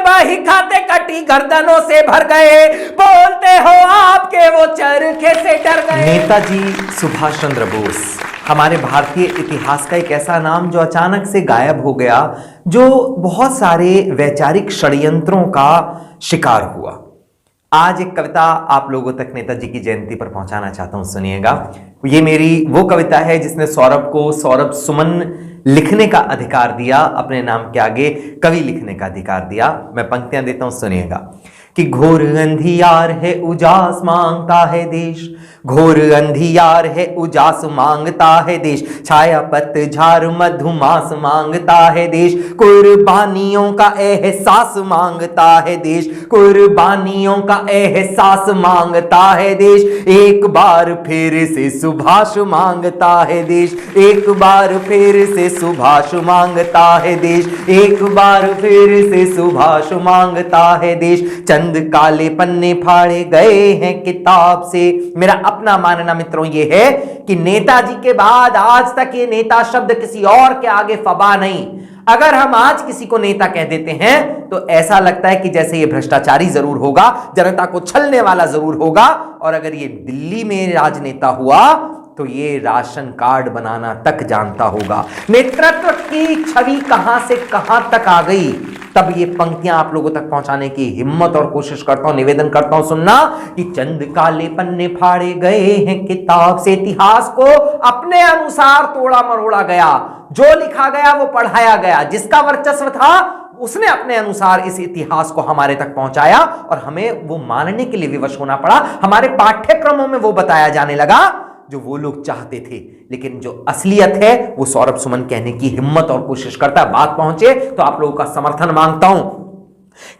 बही खाते कटी गर्दनों से भर गए, बोलते हो आपके वो चरखे से डर गए। नेताजी सुभाष चंद्र बोस हमारे भारतीय इतिहास का एक ऐसा नाम जो अचानक से गायब हो गया, जो बहुत सारे वैचारिक षड्यंत्रों का शिकार हुआ। आज एक कविता आप लोगों तक नेताजी की जयंती पर पहुंचाना चाहता हूं, सुनिएगा। ये मेरी वो कविता है जिसने सौरभ को सौरभ सुमन लिखने का अधिकार दिया, अपने नाम के आगे कवि लिखने का अधिकार दिया। मैं पंक्तियां देता हूं, सुनिएगा। कि घोर अंधियार है उजास मांगता है देश, घोर अंधियार है उजास मांगता है देश, छाया पतझड़ मधुमास मांगता है देश, कुर्बानियों का एहसास मांगता है देश, कुर्बानियों का एहसास मांगता है देश, एक बार फिर से सुभाष मांगता है देश, एक बार फिर से सुभाष मांगता है देश, एक बार फिर से सुभाष मांगता है देश। चंद काले पन्ने फाड़े गए हैं किताब से। मेरा अपना मानना मित्रों ये है कि नेताजी के बाद आज तक ये नेता शब्द किसी और के आगे फबा नहीं। अगर हम आज किसी को नेता कह देते हैं तो ऐसा लगता है कि जैसे ये भ्रष्टाचारी जरूर होगा, जनता को छलने वाला जरूर होगा, और अगर ये दिल्ली में राजनेता हुआ तो ये राशन कार्ड बनाना तक जानता होगा। नेतृत्व की छवि कहां से कहां तक आ गई, तब ये पंक्तियां आप लोगों तक पहुंचाने की हिम्मत और कोशिश करता हूं, निवेदन करता हूं, सुनना। कि चंद काले पन्ने फाड़े गए हैं किताब से, इतिहास को अपने अनुसार तोड़ा मरोड़ा गया, जो लिखा गया वो पढ़ाया गया, जिसका वर्चस्व था उसने अपने अनुसार इस इतिहास को हमारे तक पहुंचाया और हमें वो मानने के लिए विवश होना पड़ा। हमारे पाठ्यक्रमों में वो बताया जाने लगा जो वो लोग चाहते थे, लेकिन जो असलियत है वो सौरभ सुमन कहने की हिम्मत और कोशिश करता है। बात पहुंचे तो आप लोगों का समर्थन मांगता हूं।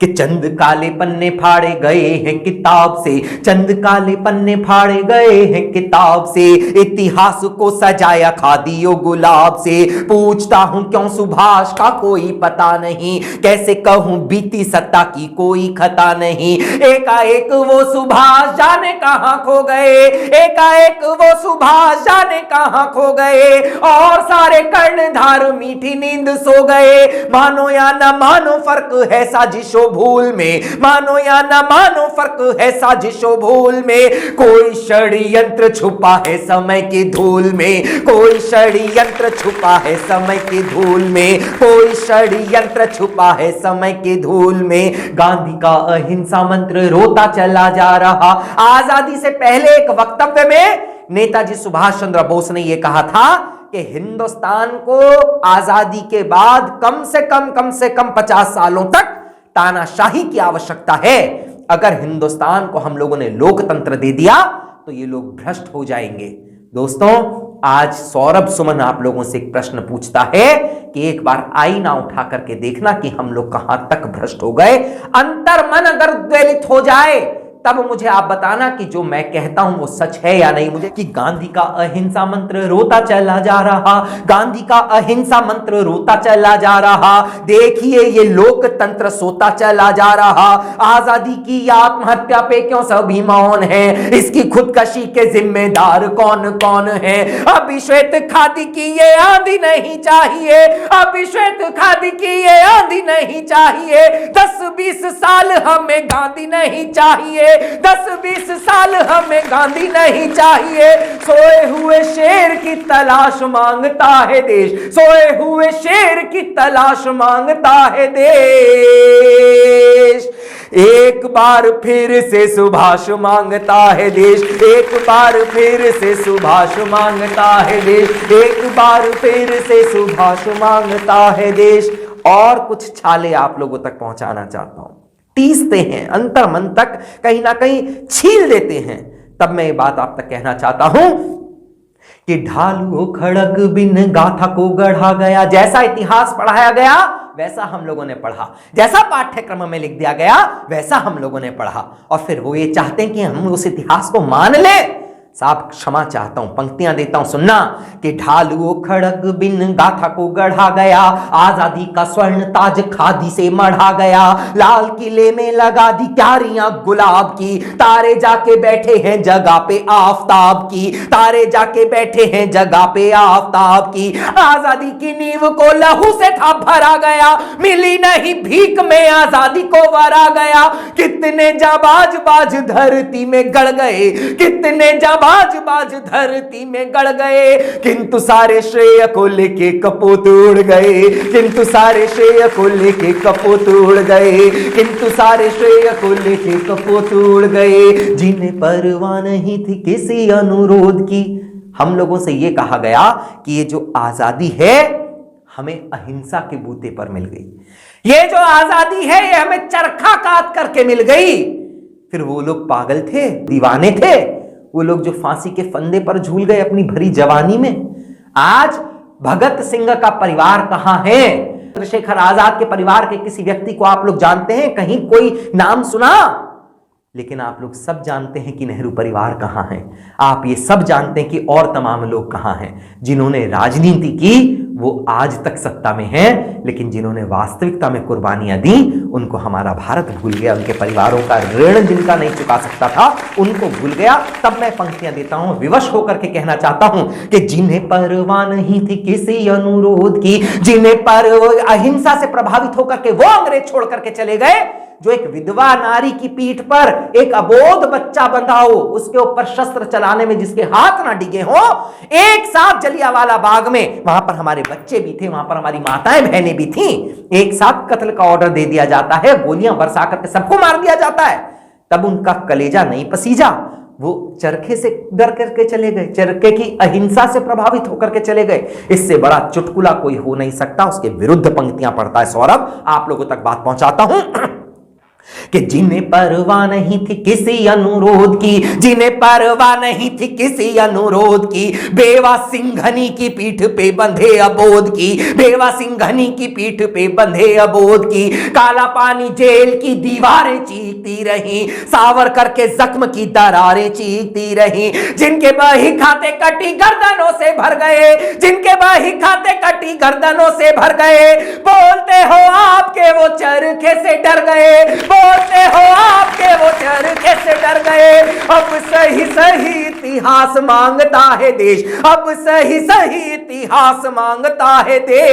कि चंद काले पन्ने फाड़े गए हैं किताब से, चंद काले पन्ने फाड़े गए हैं किताब से, इतिहास को सजाया खादियो गुलाब से, पूछता हूं क्यों सुभाष का कोई पता नहीं, कैसे कहूं बीती सत्ता की कोई खता नहीं, एकाएक वो सुभाष जाने कहां खो गए, एकाएक वो सुभाष जाने कहां खो गए, और सारे कर्णधार मीठी नींद सो गए, मानो या न मानो फर्क है साजिशो भूल में, मानो या ना मानो फर्क है साजिशो भूल में, कोई षड्यंत्र छुपा है समय की धूल में, कोई षड्यंत्र छुपा है समय की धूल में, कोई षड्यंत्र छुपा है समय की धूल में, गांधी का अहिंसा मंत्र रोता चला जा रहा। आजादी से पहले एक वक्तव्य में नेताजी सुभाष चंद्र बोस ने यह कहा था कि हिंदुस्तान को आजादी के बाद कम से कम 50 सालों तक तानाशाही की आवश्यकता है। अगर हिंदुस्तान को हम लोगों ने लोकतंत्र दे दिया तो ये लोग भ्रष्ट हो जाएंगे। दोस्तों, आज सौरभ सुमन आप लोगों से एक प्रश्न पूछता है कि एक बार आईना उठा करके देखना कि हम लोग कहां तक भ्रष्ट हो गए। अंतर्मन अगर द्वेलित हो जाए तब मुझे आप बताना कि जो मैं कहता हूं वो सच है या नहीं। मुझे कि गांधी का अहिंसा मंत्र रोता चला जा रहा, गांधी का अहिंसा मंत्र रोता चला जा रहा, देखिए ये लोकतंत्र सोता चला जा रहा, आजादी की आत्महत्या पे क्यों सभी मौन है, इसकी खुदकशी के जिम्मेदार कौन कौन है, अभी श्वेत खादी की ये आंधी नहीं चाहिए, अभी श्वेत खादी की ये आंधी नहीं चाहिए, 10-20 साल हमें गांधी नहीं चाहिए, 10-20 साल हमें गांधी नहीं चाहिए, सोए हुए शेर की तलाश मांगता है देश, सोए हुए शेर की तलाश मांगता है देश, एक बार फिर से सुभाष मांगता है देश, एक बार फिर से सुभाष मांगता है देश, एक बार फिर से सुभाष मांगता है देश। और कुछ छाले आप लोगों तक पहुंचाना चाहता हूं। टीसते हैं, अंतर मन तक कहीं ना कहीं छील देते हैं। तब मैं ये बात आप तक कहना चाहता हूं कि ढालू खड़ग बिन गाथा को गढ़ा गया, जैसा इतिहास पढ़ाया गया वैसा हम लोगों ने पढ़ा, जैसा पाठ्यक्रम में लिख दिया गया वैसा हम लोगों ने पढ़ा, और फिर वो ये चाहते हैं कि हम उस इतिहास को मान लें। साहब क्षमा चाहता हूं, पंक्तियां देता हूं, सुनना कि ढालुओ खड़ग बिन गाथा को गढ़ा गया, आजादी का स्वर्ण ताज खादी से मढ़ा गया, लाल किले में लगा दी क्यारियां गुलाब की, तारे जाके बैठे हैं जगह पे आफताब की, तारे जाके बैठे हैं जगह पे आफताब की, आजादी की नींव को लहू से था भरा गया, मिली नहीं भीख में आजादी को वरा गया, कितने जाबाज बाज धरती में गड़ गए, कितने जाबाज बाज धरती में गड़ गए, किंतु सारे श्रेय को लेके कपूत उड़ गए, किंतु सारे श्रेय को लेके कपूत उड़ गए, किंतु सारे श्रेय को लेके कपूत उड़ गए, जिन्हें परवाह नहीं थी किसी अनुरोध की। हम लोगों से यह कहा गया कि ये जो आजादी है हमें अहिंसा के बूते पर मिल गई, ये जो आजादी है ये हमें चरखा काट करके मिल गई। फिर वो लोग पागल थे, दीवाने थे, वो लोग जो फांसी के फंदे पर झूल गए अपनी भरी जवानी में। आज भगत सिंह का परिवार कहां है? चंद्रशेखर आजाद के परिवार के किसी व्यक्ति को आप लोग जानते हैं? कहीं कोई नाम सुना? लेकिन आप लोग सब जानते हैं कि नेहरू परिवार कहां है। आप ये सब जानते हैं कि और तमाम लोग कहां हैं। जिन्होंने राजनीति की वो आज तक सत्ता में हैं, लेकिन जिन्होंने वास्तविकता में कुर्बानियां दी उनको हमारा भारत भूल गया, उनके परिवारों का ऋण जिनका नहीं चुका सकता था उनको भूल गया। तब मैं पंक्तियां देता हूं, विवश होकर के कहना चाहता हूं कि जिन्हें परवाह नहीं थी किसी अनुरोध की, जिन्हें पर अहिंसा से प्रभावित होकर के वो अंग्रेज छोड़ करके चले गए, जो एक विधवा नारी की पीठ पर एक अबोध बच्चा बंधा हो, उसके ऊपर शस्त्र चलाने में जिसके हाथ ना डिगे हो, एक साथ जलियांवाला बाग में, वहां पर हमारे बच्चे भी थे, वहां पर हमारी माताएं बहनें भी थीं, एक साथ कत्ल का ऑर्डर दे दिया जाता है, गोलियां बरसा करके सबको मार दिया जाता है। तब उनका कलेजा नहीं पसीजा, वो चरखे से डर करके चले गए, चरखे की अहिंसा से प्रभावित होकर के चले गए। इससे बड़ा चुटकुला कोई हो नहीं सकता। उसके विरुद्ध पंक्तियां पढ़ता है सौरभ, आप लोगों तक बात पहुंचाता हूं कि जिन्हें परवाह नहीं थी किसी अनुरोध की, जिन्हें परवाह नहीं थी किसी अनुरोध की, बेवा सिंघनी की पीठ पे बंधे अबोध की, बेवा सिंघनी की पीठ पे बंधे अबोध की, काला पानी जेल की दीवारें चीखती रही, सावरकर के जख्म की दरारें चीखती रही, जिनके बही खाते कटी गर्दनों से भर गए, जिनके बही खाते कटी गर्दनों से भर गए, बोलते हो आपके वो चरखे से डर गए, बोलते हो आपके वो चरखे से डर गए। अब सही सही इतिहास मांगता है देश, अब सही सही इतिहास मांगता है देश।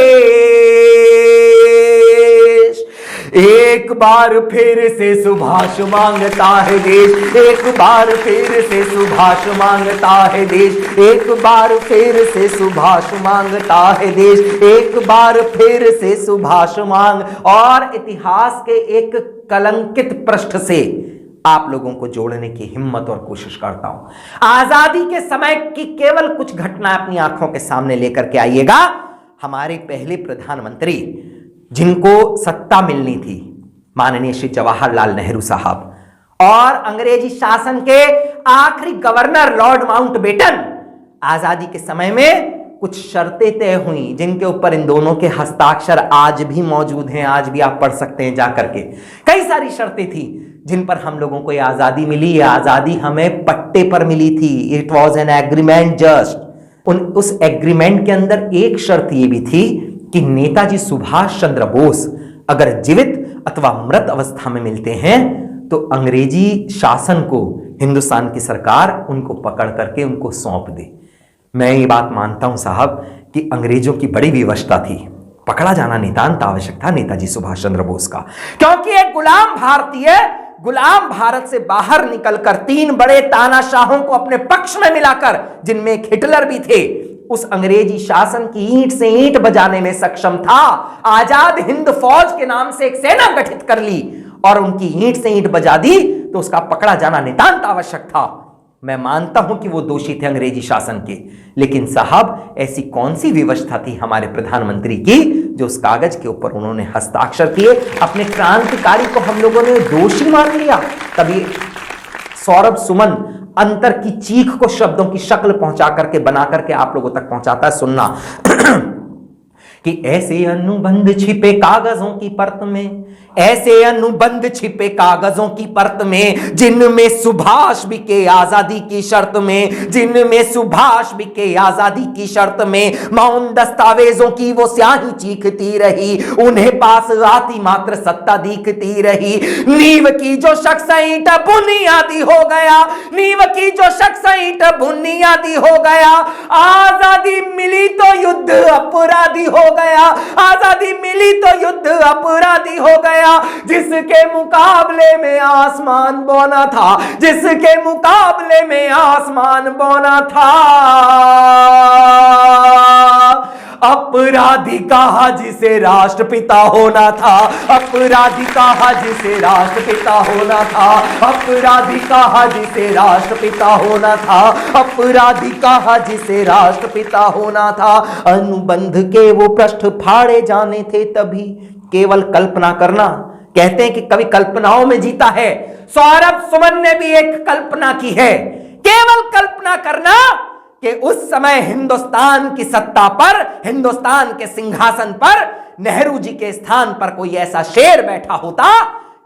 एक बार फिर से सुभाष मांगता है देश, एक बार फिर से सुभाष मांगता है देश, एक बार फिर से सुभाष मांगता है देश, एक बार फिर से सुभाष मांग। और इतिहास के एक कलंकित पृष्ठ से आप लोगों को जोड़ने की हिम्मत और कोशिश करता हूं। आजादी के समय की केवल कुछ घटना अपनी आंखों के सामने लेकर के आइएगा। हमारे पहले प्रधानमंत्री जिनको सत्ता मिलनी थी, माननीय श्री जवाहरलाल नेहरू साहब, और अंग्रेजी शासन के आखिरी गवर्नर लॉर्ड माउंटबेटन, आजादी के समय में कुछ शर्तें तय हुई जिनके ऊपर इन दोनों के हस्ताक्षर आज भी मौजूद हैं, आज भी आप पढ़ सकते हैं जाकर के। कई सारी शर्तें थी जिन पर हम लोगों को ये आजादी मिली। ये आजादी हमें पट्टे पर मिली थी। It was an agreement just. उस एग्रीमेंट के अंदर एक शर्त ये भी थी कि नेताजी सुभाष चंद्र बोस अगर जीवित अथवा मृत अवस्था में मिलते हैं तो अंग्रेजी शासन को हिंदुस्तान की सरकार उनको पकड़ करके उनको सौंप दे। मैं ये बात मानता हूं साहब कि अंग्रेजों की बड़ी विवशता थी, पकड़ा जाना नितांत आवश्यक था नेताजी सुभाष चंद्र बोस का, क्योंकि एक गुलाम भारतीय गुलाम भारत से बाहर निकलकर तीन बड़े तानाशाहों को अपने पक्ष में मिलाकर, जिनमें एक हिटलर भी थे, उस अंग्रेजी शासन की ईंट से ईंट बजाने में सक्षम था। आजाद हिंद फौज के नाम से एक सेना गठित कर ली और उनकी ईंट से ईंट बजा दी, तो उसका पकड़ा जाना नितांत आवश्यक था। मैं मानता हूं कि वो दोषी थे अंग्रेजी शासन के, लेकिन साहब ऐसी कौन सी व्यवस्था थी हमारे प्रधानमंत्री की जो उस कागज के ऊपर उन्होंने हस्ताक्षर किए, अपने क्रांतिकारी को हम लोगों ने दोषी मान लिया। तभी सौरभ सुमन अंतर की चीख को शब्दों की शक्ल पहुंचा करके बना करके आप लोगों तक पहुंचाता है। सुनना कि ऐसे अनुबंध छिपे कागजों की परत में, ऐसे अनुबंध छिपे कागजों की परत में, जिनमें सुभाष बिके आजादी की शर्त में, जिनमें सुभाष बिके आजादी की शर्त में। मौन दस्तावेजों की वो स्याही चीखती रही, उन्हें पास आती मात्र सत्ता दिखती रही। नींव की जो शख्स ईंट बुनियादी हो गया, नींव की जो शख्स ईंट बुनियादी हो गया। आजादी मिली तो युद्ध अपराधी हो गया, आजादी मिली तो युद्ध अपराधी हो गया। जिसके मुकाबले में आसमान बौना था, जिसके मुकाबले में आसमान बौना था। अपराधी कहा जिसे राष्ट्रपिता होना था, अपराधी कहा जिसे राष्ट्रपिता होना था, अपराधी कहा जिसे राष्ट्रपिता होना था, अपराधी कहा जिसे राष्ट्रपिता होना था। अनुबंध के वो पृष्ठ फाड़े जाने थे तभी, केवल कल्पना करना। कहते हैं कि कवि कल्पनाओं में जीता है। सौरभ सुमन ने भी एक कल्पना की है, केवल कल्पना करना कि उस समय हिंदुस्तान की सत्ता पर, हिंदुस्तान के सिंहासन पर नेहरू जी के स्थान पर कोई ऐसा शेर बैठा होता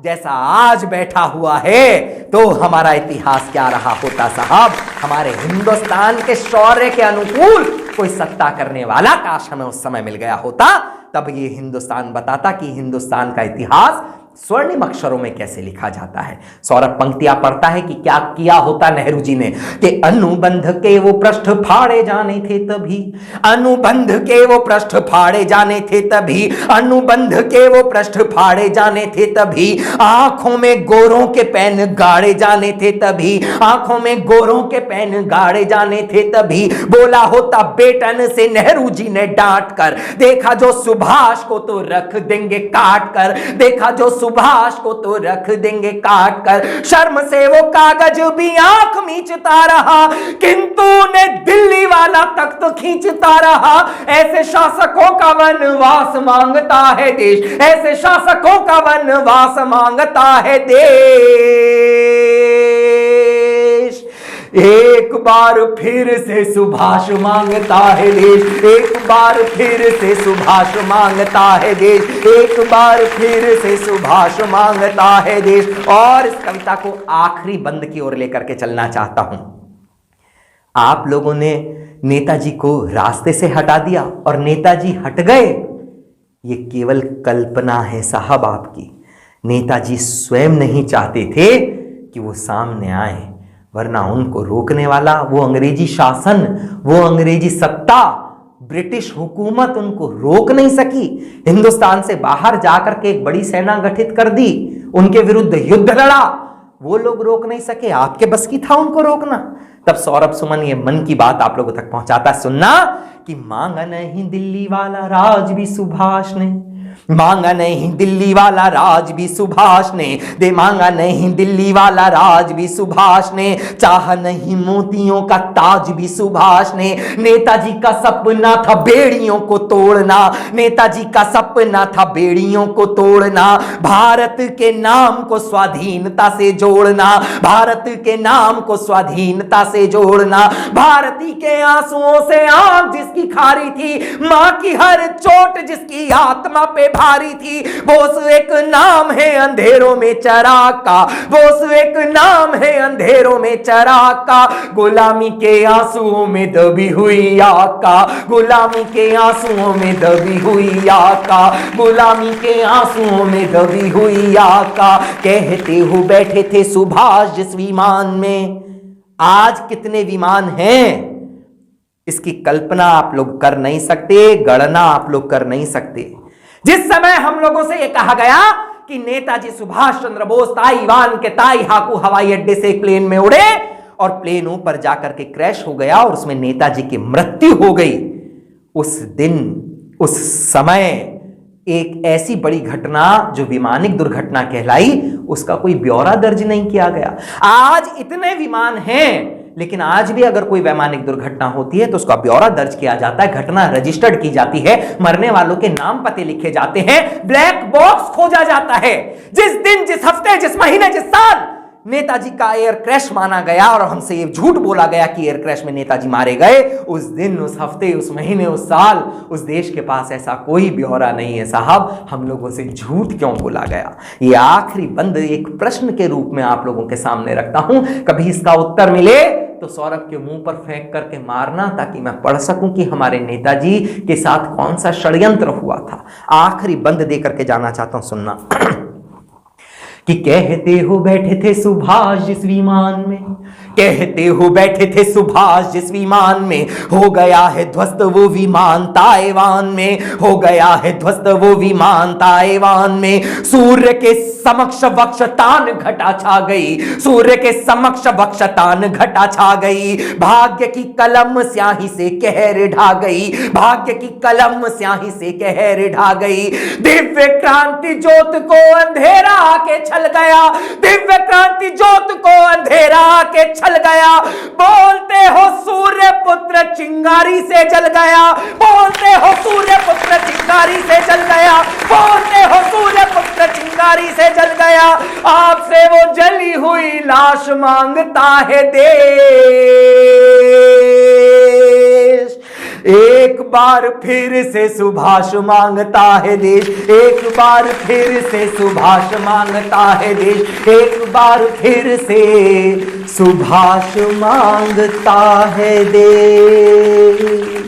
जैसा आज बैठा हुआ है, तो हमारा इतिहास क्या रहा होता साहब। हमारे हिंदुस्तान के शौर्य के अनुकूल कोई सत्ता करने वाला काश हमें उस समय मिल गया होता, तब ये हिंदुस्तान बताता कि हिंदुस्तान का इतिहास स्वर्णिम अक्षरों में कैसे लिखा जाता है। सौरभ पंक्तियां पढ़ता है कि क्या किया होता नेहरू जी ने, कि अनुबंध के वो पृष्ठ फाड़े जाने थे तभी, अनुबंध के वो पृष्ठ फाड़े जाने थे तभी, अनुबंध के वो पृष्ठ फाड़े जाने थे तभी। आंखों में गोरों के पेन गाड़े जाने थे तभी, आंखों में गोरों के पेन गाड़े जाने थे तभी। बोला होता बेटन से नेहरू जी ने डांट कर, देखा जो सुभाष को तो रख देंगे काट कर, देखा जो सुभाष को तो रख देंगे काट कर। शर्म से वो कागज भी आंख मींचता रहा, किंतु ने दिल्ली वाला तख्त खींचता रहा। ऐसे शासकों का वनवास मांगता है देश, ऐसे शासकों का वनवास मांगता है देश। एक बार फिर से सुभाष मांगता है देश, एक बार फिर से सुभाष मांगता है देश, एक बार फिर से सुभाष मांगता है देश। और इस कविता को आखिरी बंद की ओर लेकर के चलना चाहता हूं। आप लोगों ने नेताजी को रास्ते से हटा दिया और नेताजी हट गए, ये केवल कल्पना है साहब आपकी। नेताजी स्वयं नहीं चाहते थे कि वो सामने आए, वरना उनको रोकने वाला वो अंग्रेजी शासन, वो अंग्रेजी सत्ता, ब्रिटिश हुकूमत उनको रोक नहीं सकी। हिंदुस्तान से बाहर जाकर के एक बड़ी सेना गठित कर दी, उनके विरुद्ध युद्ध लड़ा, वो लोग रोक नहीं सके। आपके बस की था उनको रोकना। तब सौरभ सुमन ये मन की बात आप लोगों तक पहुंचाता, सुनना कि मांगा नहीं दिल्ली वाला राज भी सुभाष ने, मांगा नहीं दिल्ली वाला राज भी सुभाष ने, दे मांगा नहीं दिल्ली वाला राज भी सुभाष ने, चाहा नहीं मोतियों का ताज भी सुभाष ने। नेताजी का सपना था बेड़ियों को तोड़ना, नेताजी का सपना था बेड़ियों को तोड़ना, भारत के नाम को स्वाधीनता से जोड़ना, भारत के नाम को स्वाधीनता से जोड़ना। भारती के आंसुओं से आंख जिसकी खारी थी, मां की हर चोट जिसकी आत्मा पे भारी थी, बोस एक नाम है अंधेरों में चिराग का, बोस एक नाम है अंधेरों में चिराग का। गुलामी के आंसुओं में दबी हुई आग का, गुलामी के आंसुओं में दबी हुई आग का, गुलामी के आंसुओं में दबी हुई आग का। कहते हो बैठे थे सुभाष जिस विमान में, आज कितने विमान हैं इसकी कल्पना आप लोग कर नहीं सकते, गणना आप लोग कर नहीं सकते। जिस समय हम लोगों से यह कहा गया कि नेताजी सुभाष चंद्र बोस ताइवान के ताई हाकू हवाई अड्डे से एक प्लेन में उड़े और प्लेन ऊपर जाकर के क्रैश हो गया और उसमें नेताजी की मृत्यु हो गई, उस दिन उस समय एक ऐसी बड़ी घटना जो विमानिक दुर्घटना कहलाई, उसका कोई ब्यौरा दर्ज नहीं किया गया। आज इतने विमान हैं, लेकिन आज भी अगर कोई वैमानिक दुर्घटना होती है तो उसका ब्यौरा दर्ज किया जाता है, घटना रजिस्टर्ड की जाती है, मरने वालों के नाम पते लिखे जाते हैं, ब्लैक बॉक्स खोजा जाता है। जिस दिन, जिस हफ्ते, जिस महीने, जिस साल नेताजी का एयर क्रैश माना गया और हमसे ये झूठ बोला गया कि एयर क्रैश में नेताजी मारे गए, उस दिन, उस हफ्ते, उस महीने, उस साल उस देश के पास ऐसा कोई ब्यौरा नहीं है साहब। हम लोगों से झूठ क्यों बोला गया? ये आखिरी बंद एक प्रश्न के रूप में आप लोगों के सामने रखता हूं। कभी इसका उत्तर मिले तो सौरभ के मुंह पर फेंक करके मारना, ताकि मैं पढ़ सकूं कि हमारे नेताजी के साथ कौन सा षड्यंत्र हुआ था। आखिरी बंद दे करके जाना चाहता हूं, सुनना। कि कहते हो बैठे थे सुभाष जिस विमान में, कहते हो बैठे थे सुभाष जिस विमान में, हो गया है ध्वस्त वो विमान ताइवान में, हो गया है ध्वस्त वो विमान ताइवान में। सूर्य के समक्ष वक्षतान घटा छा गई, सूर्य के समक्ष वक्षतान घटा छा गई। भाग्य की कलम स्याही से कहर ढा गई, भाग्य की कलम स्याही से कहर ढा गई। दिव्य क्रांति ज्योत को अंधेरा आके छल गया, दिव्य क्रांति ज्योत को अंधेरा आके छल गया। बोलते हो सूर्य पुत्र चिंगारी से जल गया, बोलते हो सूर्य पुत्र चिंगारी से जल गया, बोलते हो सूर्य पुत्र चिंगारी से जल गया। आपसे वो जली हुई लाश मांगता है देश, एक बार फिर से सुभाष मांगता है देश, एक बार फिर से सुभाष मांगता है देश, एक बार फिर से सुभाष मांगता है देश।